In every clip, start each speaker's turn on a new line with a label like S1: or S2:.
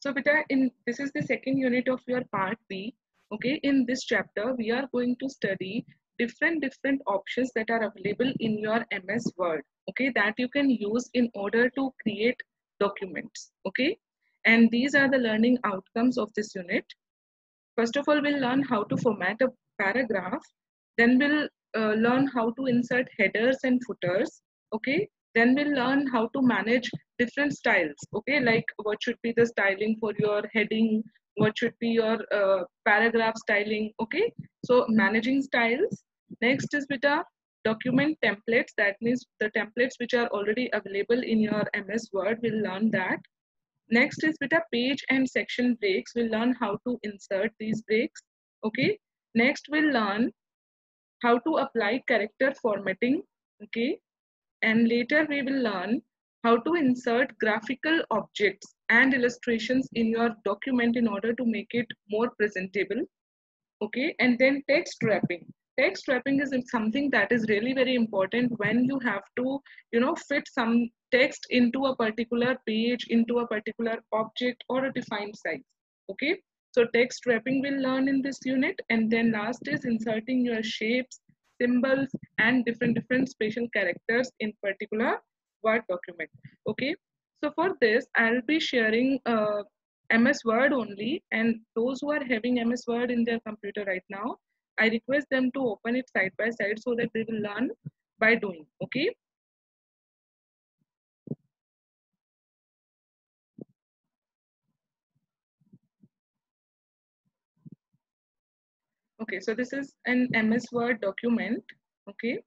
S1: So beta, this is the second unit of your part B. Okay, in this chapter we are going to study different options that are available in your MS Word. Okay, that you can use in order to create documents. Okay, and these are the learning outcomes of this unit. First of all, we'll learn how to format a paragraph. Then we'll learn how to insert headers and footers. Okay. Then we'll learn how to manage different styles. Okay. Like what should be the styling for your heading? What should be your paragraph styling? Okay. So managing styles. Next is with a document templates. That means the templates which are already available in your MS Word. We'll learn that. Next is with a page and section breaks. We'll learn how to insert these breaks. Okay. Next we'll learn how to apply character formatting. Okay. And later we will learn how to insert graphical objects and illustrations in your document in order to make it more presentable. Okay. And then text wrapping. Text wrapping is something that is really very important when you have to fit some text into a particular page, into a particular object or a defined size. Okay, so text wrapping we'll learn in this unit. And then last is inserting your shapes, symbols and different special characters in particular Word document. Okay, so for this I'll be sharing MS Word only, and those who are having MS Word in their computer right now, I request them to open it side by side so that they will learn by doing. Okay. Okay, so this is an MS Word document. Okay.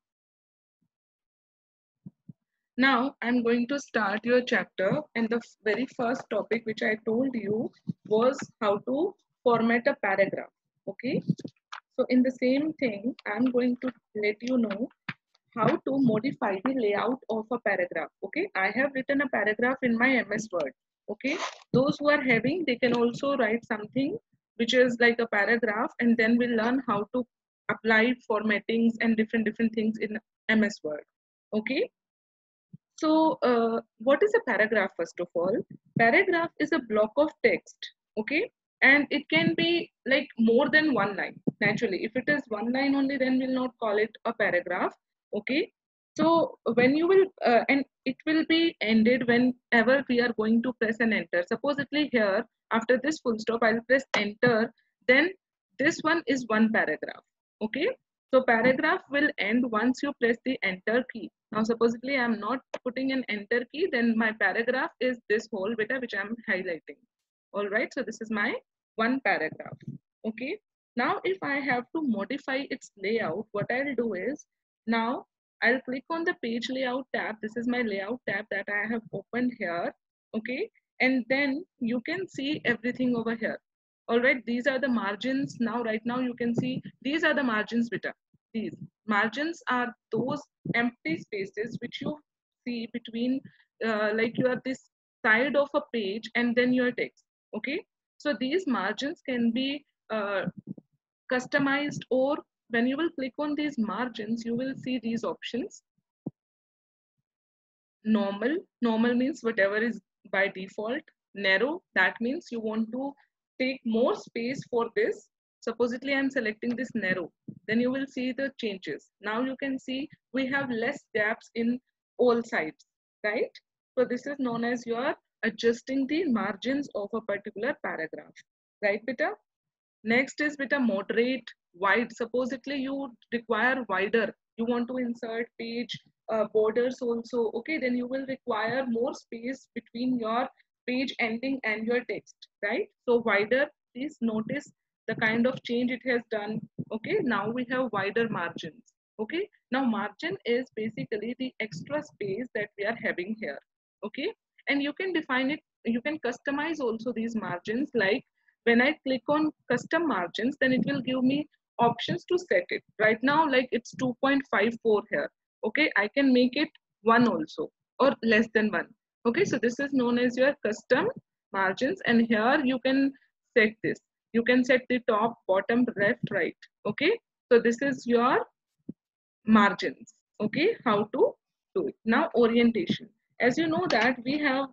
S1: Now I'm going to start your chapter, and the very first topic which I told you was how to format a paragraph. Okay. So in the same thing, I'm going to let you know how to modify the layout of a paragraph. Okay, I have written a paragraph in my MS Word. Okay, those who are having, they can also write something which is like a paragraph, and then we'll learn how to apply formattings and different things in MS Word. Okay, so what is a paragraph? First of all, paragraph is a block of text. Okay, and it can be like more than one line. Naturally, if it is one line only, then we'll not call it a paragraph. Okay, so when you will and it will be ended whenever we are going to press an enter. Supposedly here, after this full stop, I'll press enter. Then this one is one paragraph. Okay, so paragraph will end once you press the enter key. Now supposedly I'm not putting an enter key, then my paragraph is this whole bit which I'm highlighting. All right, so this is my one paragraph. Okay, now if I have to modify its layout, what I'll do is, now I'll click on the page layout tab. This is my layout tab that I have opened here. Okay, and then you can see everything over here. All right, these are the margins. Now right now you can see these are the margins beta. These margins are those empty spaces which you see between like you are this side of a page and then your text. Okay, so these margins can be customized, or when you will click on these margins you will see these options. Normal means whatever is by default. Narrow, that means you want to take more space for this. Supposedly I'm selecting this narrow, then you will see the changes. Now you can see we have less gaps in all sides, right? So this is known as you are adjusting the margins of a particular paragraph, right beta? Next is with a moderate wide. Supposedly you require wider, you want to insert page borders also. Okay, then you will require more space between your page ending and your text, right? So wider, please notice the kind of change it has done. Okay, now we have wider margins. Okay, now margin is basically the extra space that we are having here. Okay, and you can define it, you can customize also these margins. Like when I click on custom margins, then it will give me options to set it. Right now, like it's 2.54 here. Okay, I can make it 1 also, or less than 1. Okay, so this is known as your custom margins, and here you can set this. You can set the top, bottom, left, right. Okay, so this is your margins. Okay, how to do it. Now orientation. As you know that we have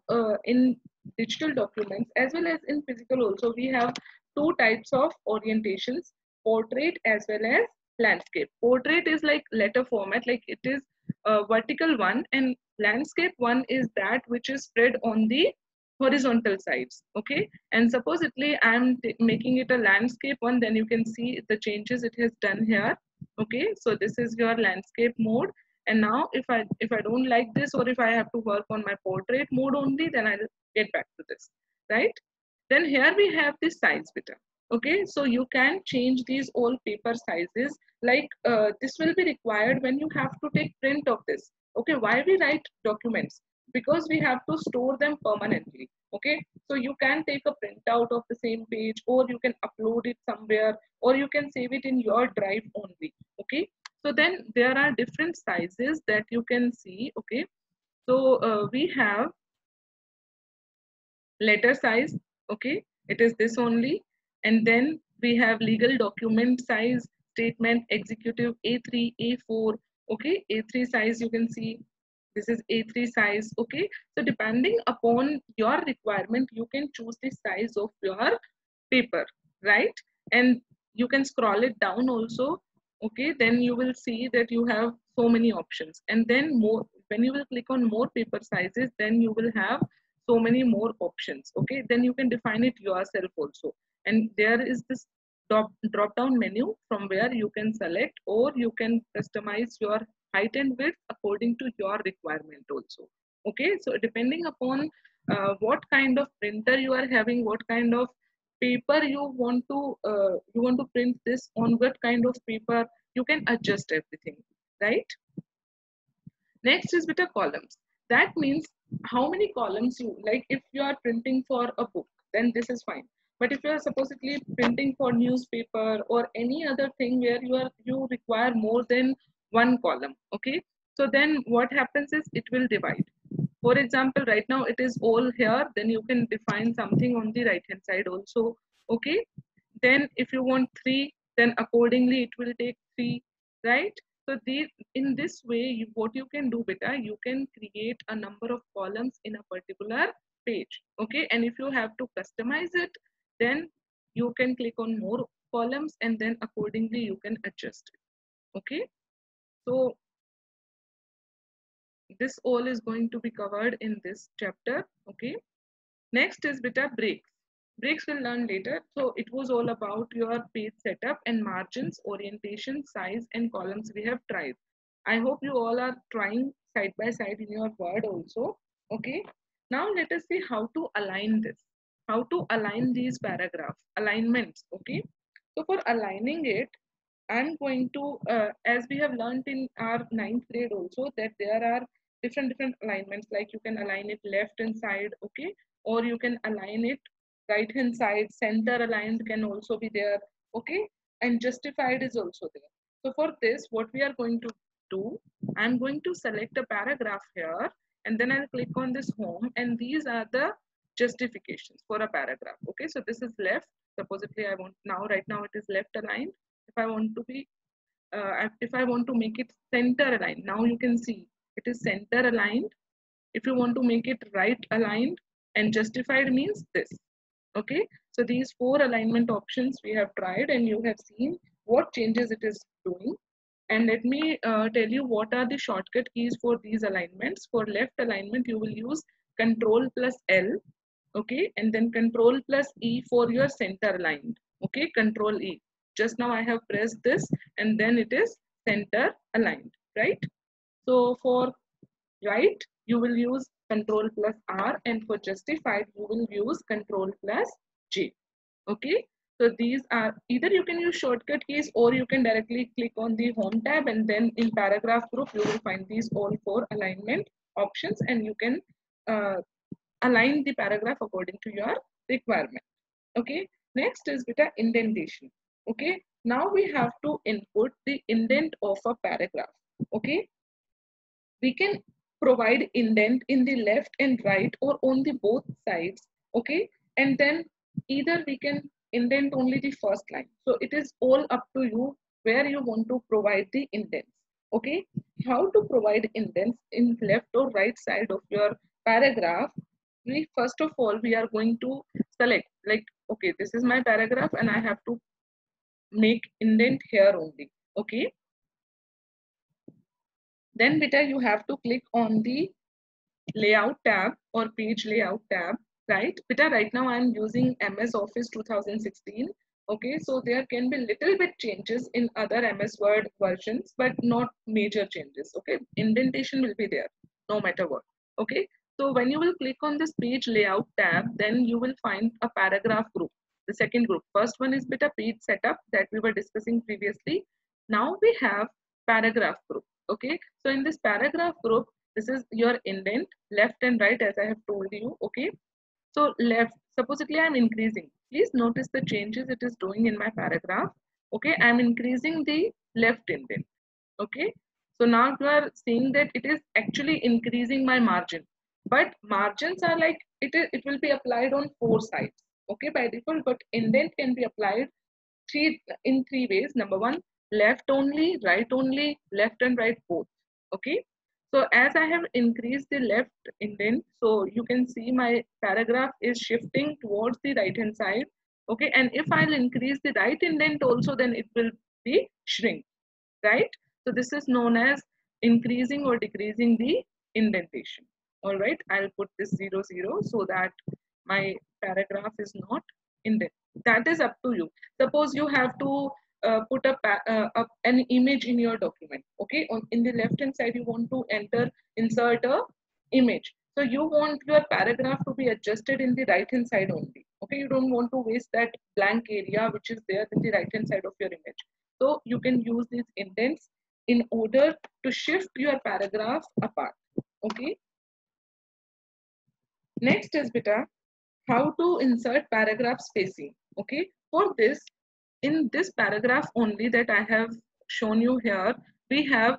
S1: in digital documents as well as in physical also, we have two types of orientations, portrait as well as landscape. Portrait is like letter format, like it is a vertical one, and landscape one is that which is spread on the horizontal sides. Okay, and supposedly I'm making it a landscape one, then you can see the changes it has done here. Okay, so this is your landscape mode. And now if I don't like this, or if I have to work on my portrait mode only, then I'll get back to this, right? Then here we have the size beta. Okay, so you can change these all paper sizes, like this will be required when you have to take print of this. Okay, why we write documents? Because we have to store them permanently. Okay, so you can take a printout of the same page, or you can upload it somewhere, or you can save it in your drive only. Okay, so then there are different sizes that you can see. Okay, so we have letter size. Okay, it is this only. And then we have legal document size, statement, executive, A3, A4. Okay, A3 size you can see, this is A3 size. Okay, so depending upon your requirement, you can choose the size of your paper, right? And you can scroll it down also. Okay, then you will see that you have so many options. And then more, when you will click on more paper sizes, then you will have so many more options. Okay, then you can define it yourself also. And there is this drop down menu from where you can select, or you can customize your height and width according to your requirement also. Okay, so depending upon what kind of printer you are having, what kind of paper you want to print this on, what kind of paper, you can adjust everything, right? Next is beta columns. That means how many columns you like. If you are printing for a book, then this is fine. But if you are supposedly printing for newspaper or any other thing where you require more than one column, okay, so then what happens is it will divide. For example, right now it is all here, then you can define something on the right hand side also. Okay, then if you want three, then accordingly it will take three, right? So in this way, what you can do beta, you can create a number of columns in a particular page. Okay, and if you have to customize it, then you can click on more columns, and then accordingly you can adjust it. Okay, so this all is going to be covered in this chapter. Okay, next is beta breaks. Breaks we'll learn later. So it was all about your page setup and margins, orientation, size, and columns we have tried. I hope you all are trying side by side in your Word also. Okay. Now let us see how to align this. How to align these paragraphs, alignments. Okay. So for aligning it, I'm going to, as we have learned in our ninth grade also, that there are different alignments, like you can align it left hand side, okay, or you can align it right hand side, center aligned can also be there, okay, and justified is also there. So for this, what we are going to do, I'm going to select a paragraph here, and then I'll click on this home, and these are the justifications for a paragraph. Okay, so this is left. Supposedly I want now, right now it is left aligned. If I want to be if I want to make it center aligned, now you can see it is center aligned. If you want to make it right aligned, and justified means this. Okay, so these four alignment options we have tried, and you have seen what changes it is doing. And let me tell you what are the shortcut keys for these alignments. For left alignment, you will use Control plus L, okay, and then Control plus E for your center aligned. Okay, Control E. Just now I have pressed this, and then it is center aligned, right? So for right, you will use Control plus R, and for justified, you will use Control plus J. Okay, so these are either you can use shortcut keys, or you can directly click on the home tab, and then in paragraph group you will find these all four alignment options, and you can uh, align the paragraph according to your requirement. Okay, next is beta indentation. Okay, now we have to input the indent of a paragraph. Okay, we can provide indent in the left and right, or on the both sides. Okay, and then either we can indent only the first line. So it is all up to you where you want to provide the indents. Okay, how to provide indents in left or right side of your paragraph. we first of all we are going to select, like, okay, this is my paragraph and I have to make indent here only. Okay, then beta you have to click on the layout tab or page layout tab, right? Beta, right now I'm using MS Office 2016. Okay, so there can be little bit changes in other MS Word versions, but not major changes. Okay, indentation will be there no matter what. Okay, so when you will click on this page layout tab, then you will find a paragraph group. The second group, first one is beta page setup that we were discussing previously. Now we have paragraph group. Okay, so in this paragraph group, this is your indent, left and right, as I have told you. Okay, so left, supposedly I'm increasing. Please notice the changes it is doing in my paragraph. Okay, I'm increasing the left indent. Okay, so now you are seeing that it is actually increasing my margin, but margins are like it will be applied on four sides. Okay, by default, but indent can be applied in three ways. Number one, left only, right only, left and right both. Okay, so as I have increased the left indent, so you can see my paragraph is shifting towards the right hand side. Okay, and if I'll increase the right indent also, then it will be shrink, right? So this is known as increasing or decreasing the indentation. All right, I'll put this 0 0 so that my paragraph is not indent. That is up to you. Suppose you have to put an image in your document. Okay, in the left hand side you want to insert a image. So you want your paragraph to be adjusted in the right hand side only. Okay, you don't want to waste that blank area which is there in the right hand side of your image. So you can use these indents in order to shift your paragraph apart. Okay. Next is beta, how to insert paragraph spacing. Okay. For this, in this paragraph only that I have shown you here, we have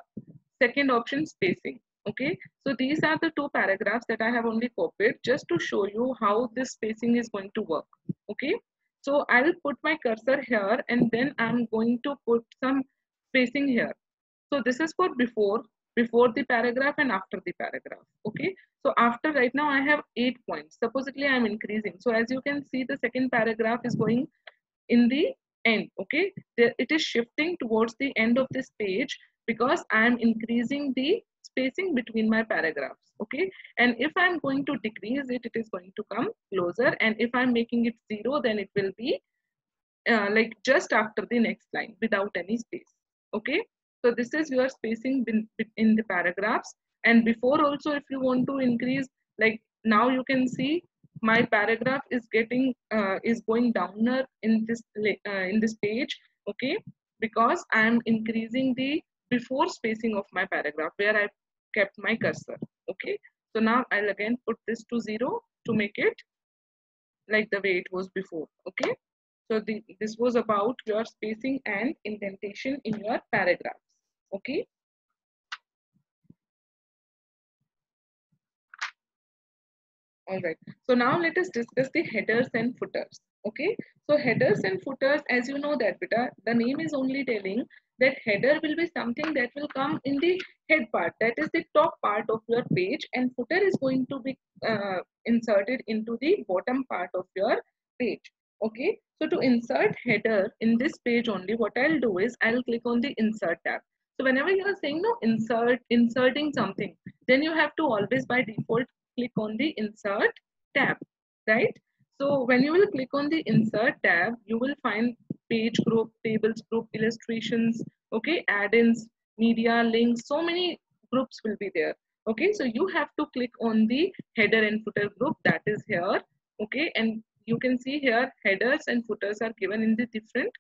S1: second option, spacing. Okay. So these are the two paragraphs that I have only copied just to show you how this spacing is going to work. Okay. So I will put my cursor here and then I'm going to put some spacing here. So this is for before the paragraph and after the paragraph. Okay. So after, right now I have 8 points. Supposedly I'm increasing. So as you can see, the second paragraph is going in the end. Okay. It is shifting towards the end of this page because I am increasing the spacing between my paragraphs. Okay. And if I'm going to decrease it, it is going to come closer. And if I'm making it 0, then it will be like just after the next line without any space. Okay, so this is your spacing in the paragraphs. And before also, if you want to increase, like now you can see my paragraph is getting is going downer in this page. Okay, because I am increasing the before spacing of my paragraph where I kept my cursor. Okay, so now I'll again put this to 0 to make it like the way it was before. Okay, so this was about your spacing and indentation in your paragraphs. Okay, all right. So now let us discuss the headers and footers. Okay, so headers and footers, as you know that beta, the name is only telling that header will be something that will come in the head part, that is the top part of your page, and footer is going to be inserted into the bottom part of your page. Okay, so to insert header in this page only, what I'll do is I'll click on the insert tab. So whenever you are saying no inserting something, then you have to always by default click on the insert tab, right? So when you will click on the insert tab, you will find page group, tables group, illustrations, okay, add-ins, media, links, so many groups will be there. Okay, so you have to click on the header and footer group that is here. Okay, and you can see here headers and footers are given in the different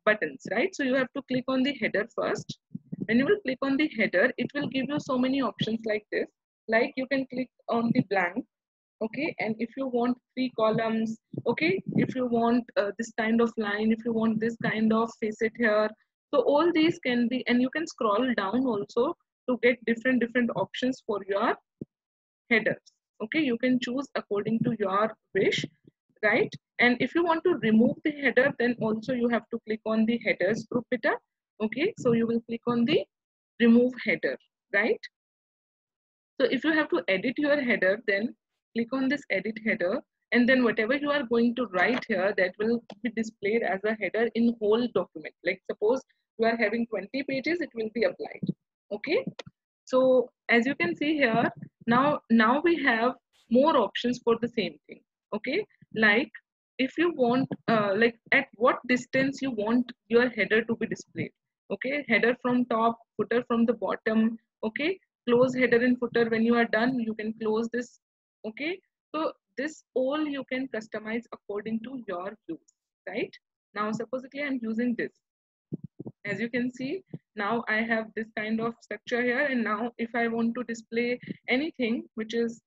S1: buttons, right? So you have to click on the header first. When you will click on the header, it will give you so many options like this. Like you can click on the blank. Okay, and if you want 3 columns, okay, if you want this kind of line, if you want this kind of facet here, so all these can be, and you can scroll down also to get different options for your headers. Okay, you can choose according to your wish, right? And if you want to remove the header, then also you have to click on the headers group beta. Okay, so you will click on the remove header, right? So if you have to edit your header, then click on this edit header, and then whatever you are going to write here, that will be displayed as a header in whole document. Like suppose you are having 20 pages, it will be applied. Okay, so as you can see here, now we have more options for the same thing. Okay, like if you want like at what distance you want your header to be displayed. Okay, header from top, footer from the bottom. Okay, close header and footer. When you are done, you can close this. Okay, so this all you can customize according to your use, right? Now supposedly I'm using this. As you can see, now I have this kind of structure here, and now if I want to display anything which is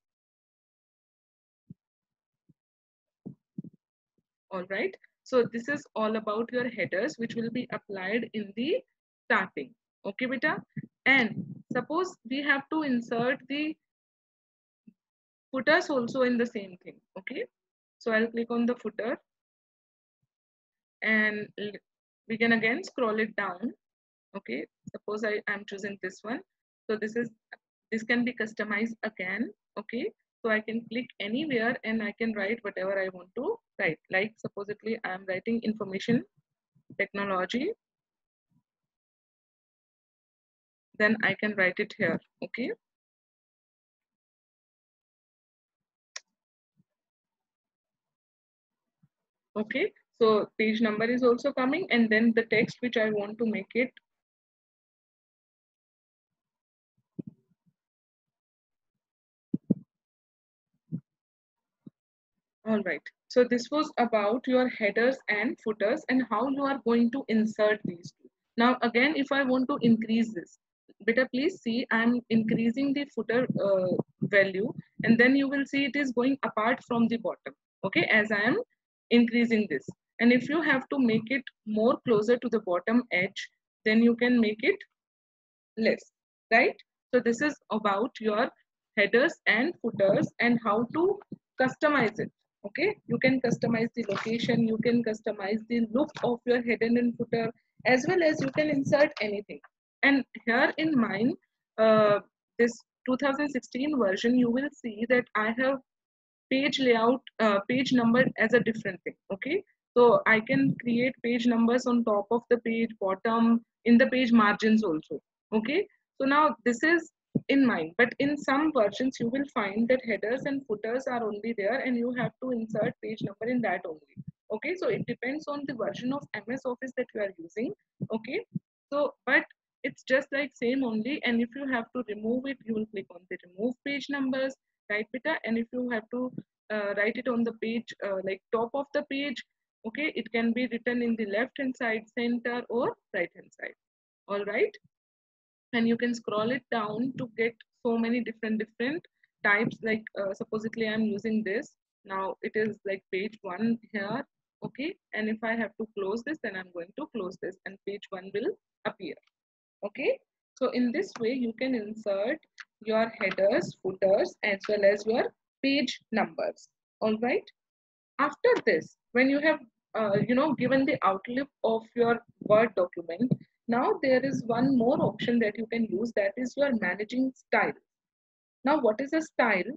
S1: all right. So this is all about your headers which will be applied in the starting. Okay, beta. And suppose we have to insert the footers also in the same thing. Okay, so I'll click on the footer, and we can again scroll it down. Okay, suppose I am choosing this one. So this can be customized again. Okay, so I can click anywhere and I can write whatever I want to write. Like supposedly I am writing information technology, then I can write it here. Okay, okay, so page number is also coming, and then the text which I want to make it. All right, so this was about your headers and footers and how you are going to insert these two. Now again, if I want to increase this, better please see I'm increasing the footer value, and then you will see it is going apart from the bottom. Okay, as I am increasing this, and if you have to make it more closer to the bottom edge, then you can make it less, right? So this is about your headers and footers and how to customize it. Okay, you can customize the location, you can customize the look of your header and footer, as well as you can insert anything. And here in mine, this 2016 version, you will see that I have page layout, page number as a different thing. Okay, so I can create page numbers on top of the page, bottom, in the page margins also. Okay, so now this is in mind, but in some versions you will find that headers and footers are only there and you have to insert page number in that only. Okay, so it depends on the version of MS Office that you are using. Okay, so but it's just like same only, and if you have to remove it, you will click on the remove page numbers, right beta? And if you have to write it on the page, like top of the page, okay, it can be written in the left hand side, center, or right hand side. All right, and you can scroll it down to get so many different types. Like supposedly I'm using this. Now it is like page one here. Okay, and if I have to close this, then I'm going to close this and page one will appear. Okay, so in this way you can insert your headers, footers, as well as your page numbers. All right, after this, when you have given the outlook of your Word document, now there is one more option that you can use, that is your managing style. Now what is a style?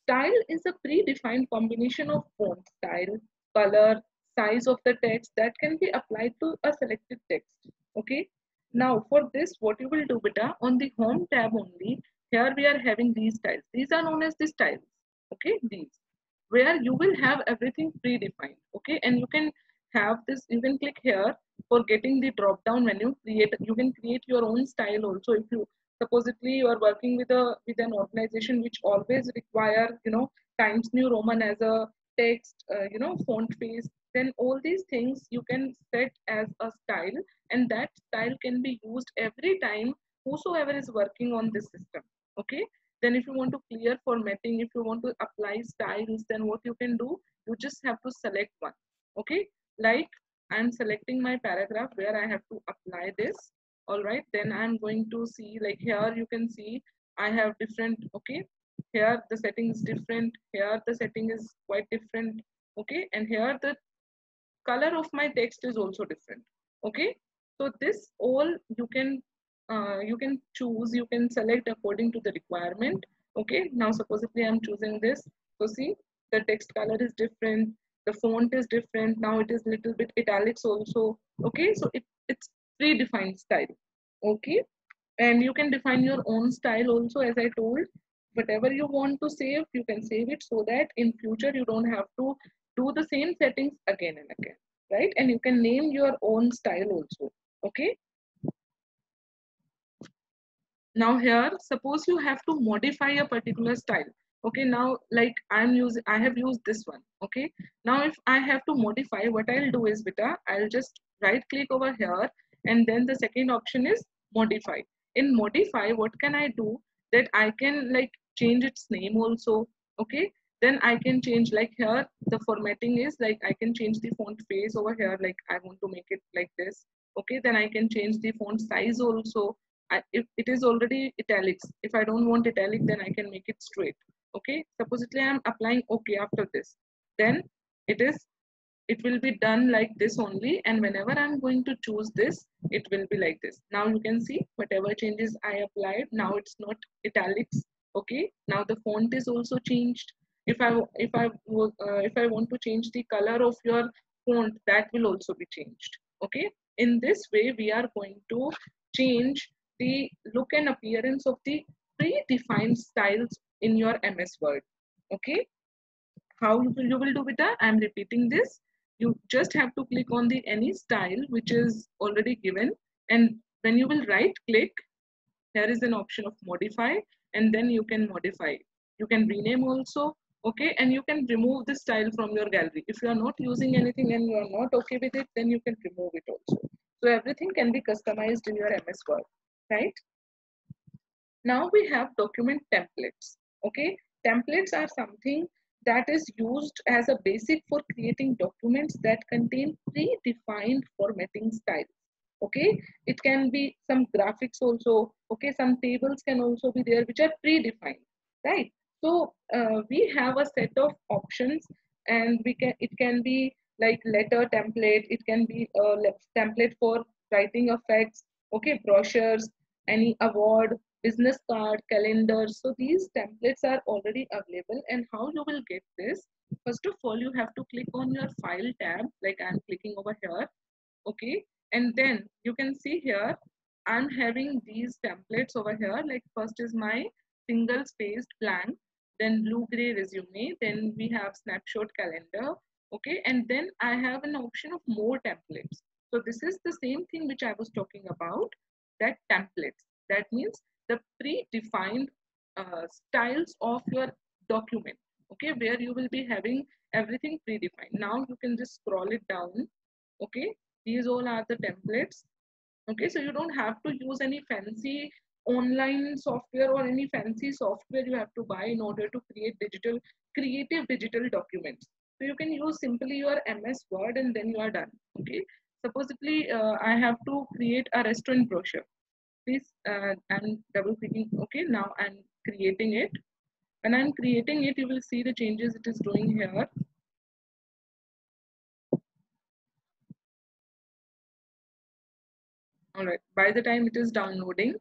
S1: Style is a predefined combination of font style, color, size of the text that can be applied to a selected text. Okay, now for this what you will do beta, on the home tab only, here we are having these styles. These are known as the styles. Okay, these, where you will have everything predefined. Okay, and you can have this, you can click here for getting the drop down menu. You can create your own style also. If you supposedly you are working with an organization which always require Times New Roman as a text, font face, then all these things you can set as a style, and that style can be used every time whosoever is working on this system. Okay, then if you want to clear formatting, if you want to apply styles, then what you can do, you just have to select one. Okay, like I'm selecting my paragraph where I have to apply this. All right, then I'm going to see, like here you can see I have different. Okay, here the setting is different, here the setting is quite different. Okay, and here the color of my text is also different. Okay, so this all you can choose, you can select according to the requirement. Okay, now supposedly I'm choosing this. So see, the text color is different, the font is different. Now it is little bit italics also. Okay, so it's predefined style. Okay, and you can define your own style also, as I told. Whatever you want to save, you can save it so that in future you don't have to do the same settings again and again, right? And you can name your own style also. Okay, now here suppose you have to modify a particular style. Okay, now like I have used this one. Okay, now if I have to modify, what I'll do is, beta, I'll just right click over here, and then the second option is modify. In modify, what can I do, that I can like change its name also. Okay, then I can change, like here the formatting is like I can change the font face over here, like I want to make it like this. Okay, then I can change the font size also. If it is already italics, if I don't want italic, then I can make it straight. Okay, supposedly I'm applying okay after this, then it is, it will be done like this only, and whenever I'm going to choose this, it will be like this. Now you can see whatever changes I applied, now it's not italics. Okay, now the font is also changed. If I want to change the color of your font, that will also be changed. Okay, in this way we are going to change the look and appearance of the predefined styles in your MS Word. Okay, how you will do with that, I'm repeating this. You just have to click on the any style which is already given, and when you will right click, there is an option of modify, and then you can modify, you can rename also. Okay, and you can remove the style from your gallery. If you are not using anything and you are not okay with it, then you can remove it also. So everything can be customized in your MS Word, right? Now we have document templates. Okay, templates are something that is used as a basic for creating documents that contain predefined formatting styles. Okay, it can be some graphics also. Okay, some tables can also be there which are predefined, right? So we have a set of options, and we can, it can be like letter template, it can be a template for writing effects. Okay, brochures, any award, business card, calendar. So these templates are already available. And how you will get this? First of all, you have to click on your file tab, like I'm clicking over here. Okay, and then you can see here, I'm having these templates over here. Like first is my single spaced blank, then blue gray resume, then we have snapshot calendar. Okay, and then I have an option of more templates. So this is the same thing which I was talking about, that templates. That means the predefined styles of your document. Okay, where you will be having everything predefined. Now you can just scroll it down. Okay, these all are the templates. Okay, so you don't have to use any fancy online software or any fancy software you have to buy in order to create creative digital documents. So you can use simply your MS Word, and then you are done. Okay, supposedly I have to create a restaurant brochure. Please, I'm double clicking. Okay, now I'm creating it. When I'm creating it, you will see the changes it is doing here. All right, by the time it is downloading,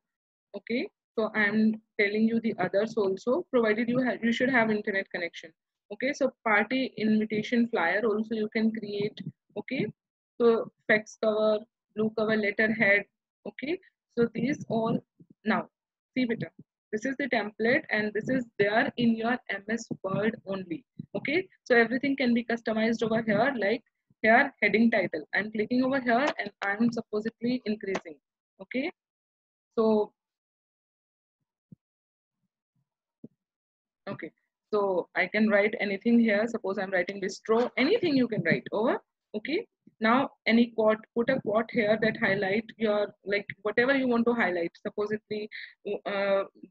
S1: okay, so I'm telling you the others also, provided you should have internet connection. Okay, so party invitation flyer also you can create. Okay, so fax cover, blue cover, letterhead. Okay, so these all, now see beta, this is the template and this is there in your MS Word only. Okay, so everything can be customized over here. Like here, heading title, I'm clicking over here and I'm supposedly increasing. Okay, so okay, so I can write anything here. Suppose I'm writing bistro, anything you can write over. Okay, now any quote, put a quote here that highlight your, like whatever you want to highlight. Supposedly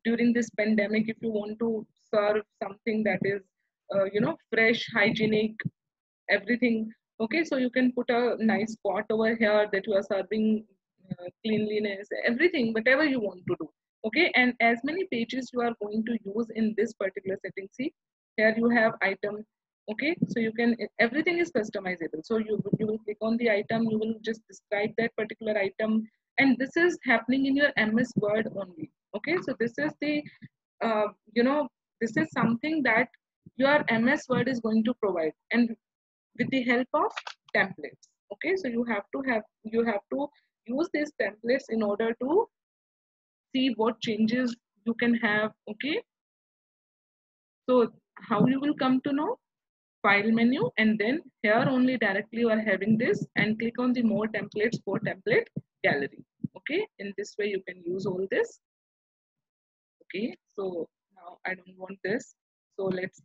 S1: during this pandemic, if you want to serve something that is fresh, hygienic, everything. Okay, so you can put a nice quote over here that you are serving cleanliness, everything, whatever you want to do. Okay, and as many pages you are going to use in this particular setting. See, here you have item. Okay, so you can, everything is customizable. So you will click on the item, you will just describe that particular item, and this is happening in your MS Word only. Okay, so this is the uh, you know this is something that your MS Word is going to provide, and with the help of templates. Okay, so you have to use these templates in order to see what changes you can have. Okay, so how you will come to know? File menu, and then here only directly you are having this, and click on the more templates for template gallery. Okay, in this way you can use all this. Okay, so now I don't want this, so let's